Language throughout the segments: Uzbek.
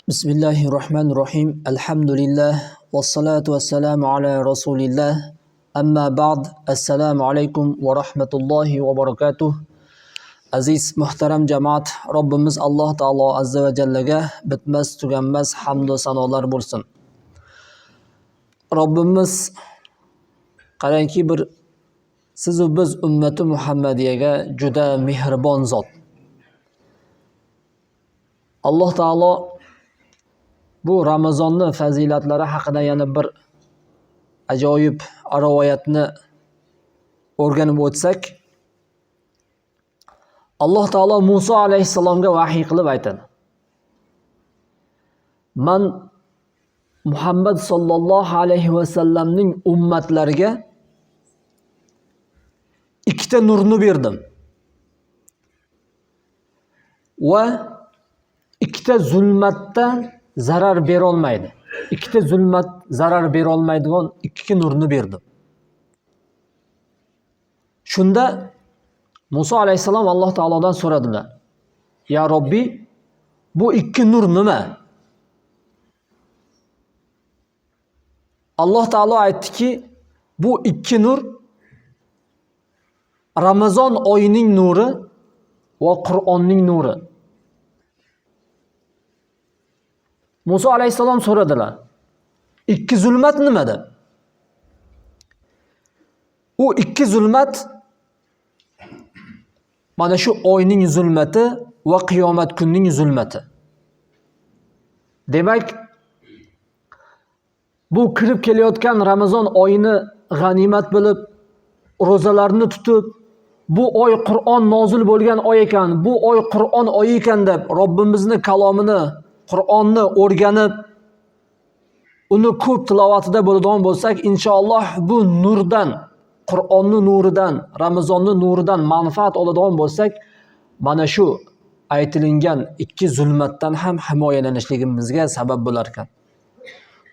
Bismillahirrahmanirrahim. Alhamdulillah. Wassalatu wassalamu ala rasulillah. Amma ba'd. Assalamu alaykum wa rahmatullohi va barakatuh. Aziz muhtaram jamoat, Robbimiz Alloh taolo azza va jallaga bitmas tuganmas hamd va sanolar bo'lsin. Robbimiz qarangki bir siz va biz ummati Muhammadiyaga juda mehribon zot. Alloh taolo bu Ramazonni fazilatlari haqida yana bir ajoyib rivoyatni o'rganib o'tsak, Alloh taolo Musa alayhissalomga vahiy qilib aytadi. Man Muhammad sallallohu alayhi va sallamning ummatlariga ikkita nurni berdim va ikkita zulmatdan zarar bera olmaydi. Ikkita zulmat zarar bera olmaydigan ikki nurni berdim. Shunda Musa alayhissalom Alloh taolodan so'radilar. Ya Robbi, bu ikki nur nima? Alloh taolo aytdiki, bu ikki nur Ramazon oyining nuri va Qur'onning nuri. Musa alayhissalom so'radilar. Ikki zulmat nima deb? U ikki zulmat mana shu oyning zulmati va qiyomat kunning zulmati. Demak, bu kirib kelayotgan Ramazon oyini g'animat bilib, ro'zalarni tutib, bu oy Qur'on nozil bo'lgan oy ekan, bu oy Qur'on oyi ekan deb Robbimizning kalomini, Qur'onni o'rganib, uni ko'p tilovatida bo'ladigan bo'lsak, inshaalloh bu nurdan, Qur'onning nuridan, Ramazonning nuridan manfaat oladigan bo'lsak, mana shu aytilingan ikki zulmatdan ham himoyalanishligimizga sabab bo'lar ekan.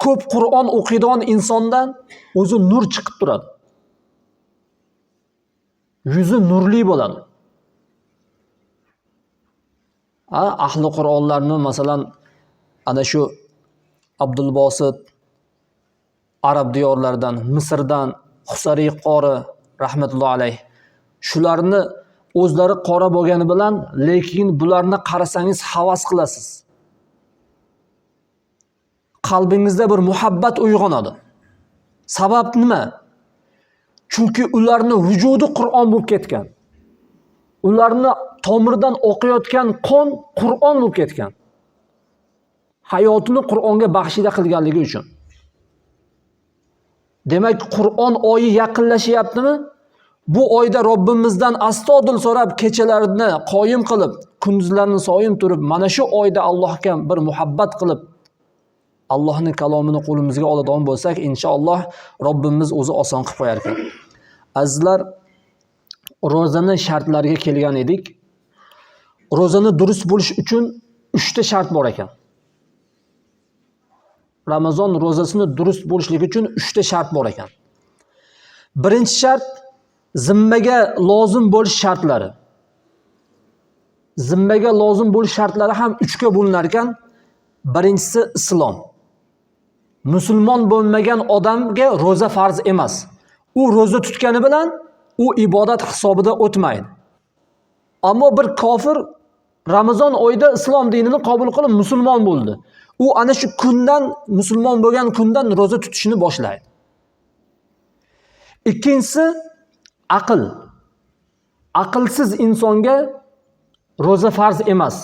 Ko'p Qur'on o'qiydigan insondan o'zi nur chiqib turadi. Yuzi nurli bo'ladi. Ahli Qur'onlarni masalan ana shu Abdulbosit Arab diyorlaridan, Misrdan Husariy qori rahmatullohi alayh, shularni o'zlari qora bo'lgani bilan, lekin bularni qarasangiz havas qilasiz. Qalbingizda bir muhabbat uyg'onadi. Sabab nima? Chunki ularni vujudi Qur'on bo'lib ketgan. Ularni tomirdan oqayotgan qon Qur'on bo'lib ketgan. Hayotini Qur'onga baxshida qilganligi uchun. Demak, Qur'on oyi yaqinlashyaptimi? Bu oyda Robbimizdan astodil so'rab, kechalarini qoyim qilib, kunduzlarini soyim turib, mana shu oyda Allohga bir muhabbat qilib, Allohning kalomini qo'limizga oladigan bo'lsak, inshaalloh Robbimiz o'zi oson qilib qo'yar ekan. Azizlar, ro'zani shartlariga kelgan edik. Ro'zani durust bo'lish uchun 3 ta shart bor ekan. Ramazon ro'zasini durust bo'lishligi uchun 3 ta shart bor ekan. Birinchi shart zimmaga lozim bo'lish shartlari. Zimmaga lozim bo'lish shartlari ham 3 ga bo'linar ekan. Birinchisi islom. Musulmon bo'lmagan odamga ro'za farz emas. U ro'za tutgani bilan u ibodat hisobida o'tmaydi. Ammo bir kofir Ramazon oyida islom dinini qabul qilib musulmon bo'ldi. U ana shu kundan, musulmon bo'lgan kundan ro'za tutishni boshlaydi. Ikkinchisi aql. Aqlsiz insonga ro'za farz emas.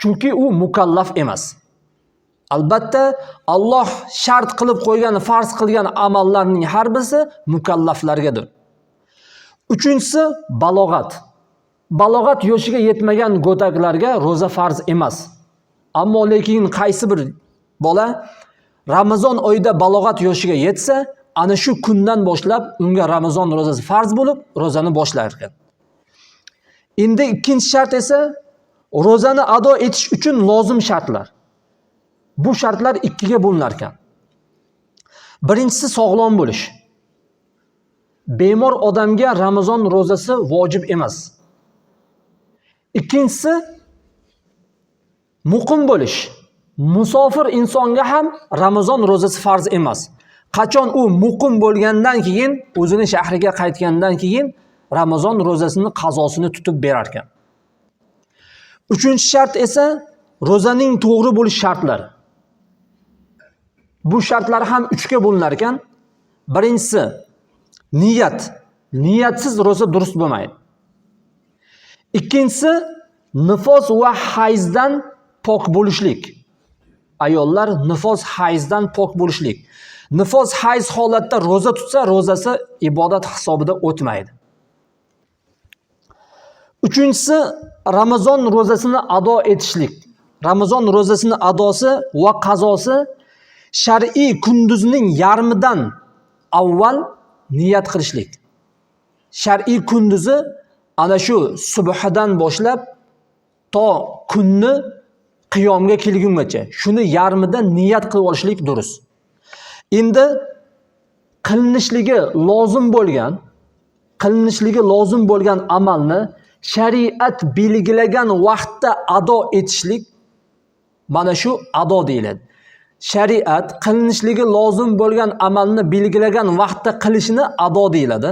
Chunki u mukallaf emas. Albatta, Alloh shart qilib qo'ygan, farz qilgan amallarning har birisi mukallaflargadir. Uchinchisi balog'at. Balog'at yoshiga yetmagan go'daklarga ro'za farz emas. Ammo lekin qaysi bir bola Ramazon oyida balog'at yoshiga yetsa, ana shu kundan boshlab unga Ramazon ro'zasi farz bo'lib, ro'zani boshlar ekan. Endi ikkinchi shart esa ro'zani ado etish uchun lozim shartlar. Bu shartlar ikkiga bo'linar ekan. Birinchisi sog'lom bo'lish. Bemor odamga Ramazon ro'zasi vojib emas. Ikkinchisi muqim bo'lish. musofir insonga ham Ramazon ro'zasi farz emas. Qachon u muqim bo'lgandan keyin, o'zini shahriga qaytgandan keyin Ramazon ro'zasini qazosini tutib berar ekan. Uchinchi shart esa ro'zaning to'g'ri bo'lish shartlari. Bu shartlar ham 3 ga bo'linar ekan. Birinchisi niyat. Niyatsiz ro'za durust bo'lmaydi. Ikkinchisi nifos va hayzdan pok bo'lishlik. Ayollar nifos hayzdan pok bo'lishlik. Nifos hayz holatda ro'za tutsa, ro'zasi ibodat hisobida o'tmaydi. Uchinchisi Ramazon ro'zasini ado etishlik. Ramazon ro'zasini adosi va qazosi shar'iy kunduzning yarmidan avval niyat qilishlik. Shar'iy kunduzi ana shu subhdan boshlab to kunni qiyomga kelgungacha shuni yarmida niyat qilib olishlik durust. Endi qilinishligi lozim bo'lgan amalni shariat belgilagan vaqtda ado etishlik mana shu ado deyiladi. Shariat qilinishligi lozim bo'lgan amalni belgilagan vaqtda qilishni ado deyiladi.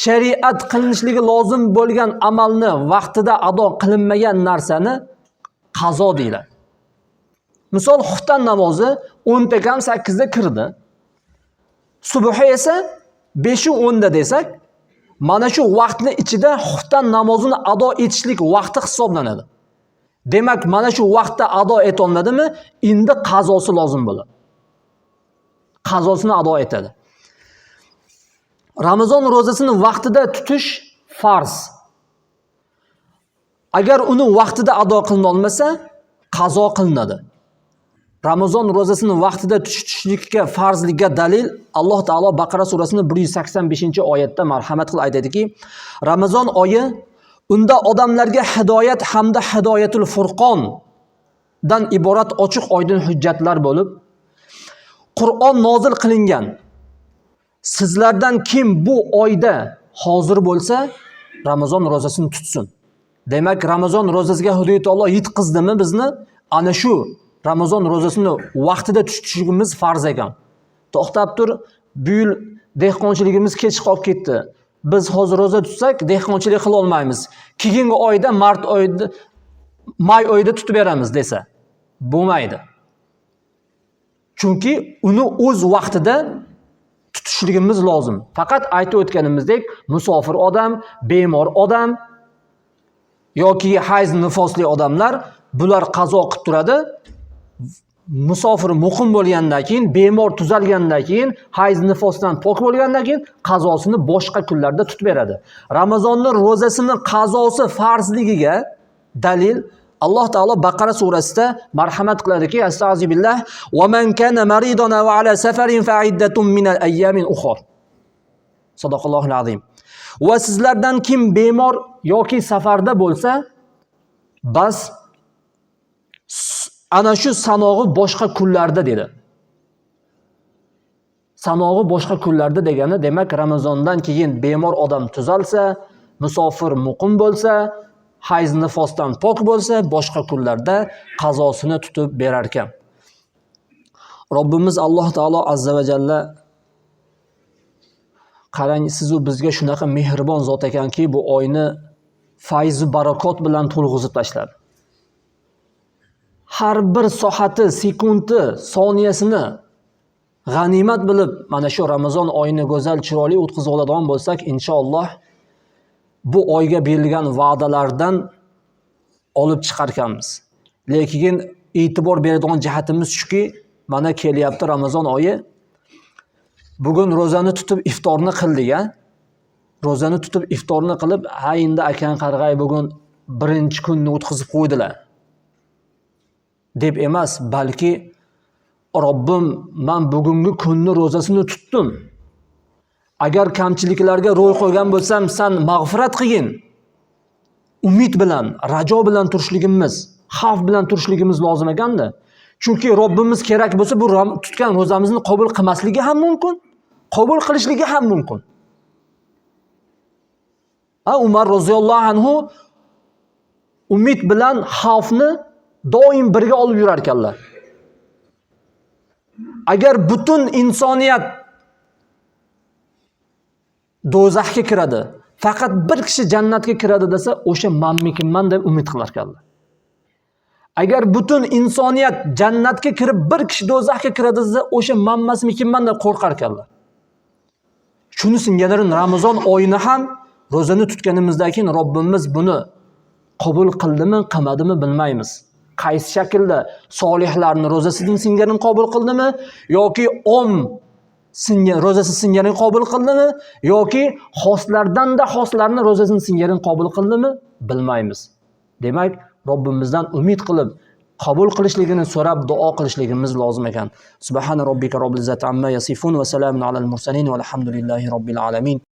Shariat qilinishligi lozim bo'lgan amalni vaqtida ado qilinmagan narsani qazo deyiladi. Misol xuftan namozi 10 kam 8 da kirdi. Subhi esa 5:10 da desak, mana shu vaqtni ichida xuftan namozini ado etishlik vaqti hisoblanadi. Demak, mana shu vaqtda ado etolmadimi, endi qazosi lozim bo'ladi. Qazosini ado etadi. Ramazon ro'zasini vaqtida tutish farz. Agar uni vaqtida ado qilina olmasa, qazo qilinadi. Ramazon ro'zasini vaqtida tutishlikka farzlikka dalil Alloh taolo Baqara surasining 185-oyatda marhamat qilib aytadiki, Ramazon oyi unda odamlarga hidoyat hamda hidoyatul furqon dan iborat ochiq oydin hujjatlar bo'lib, Qur'on nozil qilingan. Sizlardan kim bu oyda hozir bo'lsa, Ramazon ro'zasini tutsin. Demak, Ramazon ro'zasiga Xudo taolo yetqizdimi bizni? Ana shu Ramazon ro'zasini vaqtida tutishimiz farz ekan. To'xtab tur, bu yil dehqonchiligimiz kech qolib ketdi. Biz hozir ro'za tutsak, dehqonchilik qila olmaymiz. Keyingi oyda, mart oyida, may oyida tutib beramiz desa, bo'lmaydi. Chunki uni o'z vaqtida tutishligimiz lozim. Faqat aytib o'tganimizdek, musofir odam, bemor odam yoki hayz nifosli odamlar bular qazo qilib turadi. Musofir muqim bo'lgandan keyin, bemor tuzalgandan keyin, hayz nifosdan pok bo'lgandan keyin qazosini boshqa kunlarda tutib beradi. Ramazonning ro'zasini qazosi farzligiga dalil Alloh taolo Baqara surasida marhamat qiladiki, astag'firullah, "Va man kana maridan va ala safarin fa iddatun min al-ayyamin ukhra." Sadaqallohul azim. Va sizlardan kim bemor yoki safarda bo'lsa, bas ana shu sanog'i boshqa kunlarda dedi. Sanog'i boshqa kunlarda degani, demak Ramazondan keyin bemor odam tuzalsa, musofir muqim bo'lsa, hayz nifosdan pok bo'lsa, boshqa kunlarda qazosini tutib berar ekan. Robbimiz Alloh taolo azza va jalla qarang, siz u bizga shunaqa mehribon zot ekanki, bu oyni fayz va barakot bilan to'lg'izib tashladi. Har bir soati, sekundi, soniyasini g'animat bilib, mana shu Ramazon oyini go'zal, chiroyli o'tkazib oladigan bo'lsak, inshaalloh bu oyga berilgan va'dalardan olib chiqarkanmiz. Lekin e'tibor beradigan jihatimiz shuki, mana kelyapti Ramazon oyi. Bugun ro'zani tutib iftorni qildik, Ro'zani tutib iftorni qilib, ha endi akan qarg'ay bugun birinchi kunni o'tkazib qo'ydilar deb emas, balki Robbim, men bugungi kunni ro'zasini tutdim. Agar kamchiliklarga ro'y qo'ygan bo'lsam, sen mag'firat qilgin. Umid bilan, rajo bilan turishligimiz, xavf bilan turishligimiz lozim ekanda. Chunki Robbimiz kerak bo'lsa, bu tutgan ro'zamizni qabul qilmasligi ham mumkin, qabul qilishligi ham mumkin. Umar roziyallohu anhu umid bilan xavfni doim birga olib yurar ekanlar. Agar butun insoniyat do'zaxga kiradi, faqat bir kishi jannatga kiradi desa, o'sha manmikinman deb umid qilar ekanlar. Agar butun insoniyat jannatga kirib, bir kishi do'zaxga kiradi desa, o'sha manmasmikinman deb qo'rqar ekanlar. Shuni singari Ramazon oyini ham ro'zani tutganimizdan keyin Robbimiz buni qabul qildimi, qilmadimi bilmaymiz. Qaysi shaklda solihlarning ro'zasining singarini qabul qildimi yoki ro'zasi singarini qabul qildimi yoki xoslardan-da xoslarning ro'zasini singarini qabul qildimi bilmaymiz. Demak, Robbimizdan umid qilib qabul qilishligini so'rab duo qilishligimiz lozim ekan. Subhana robbika robbil izzati amma yasifun va salamun alal mursalin va alhamdulillahi robbil alamin.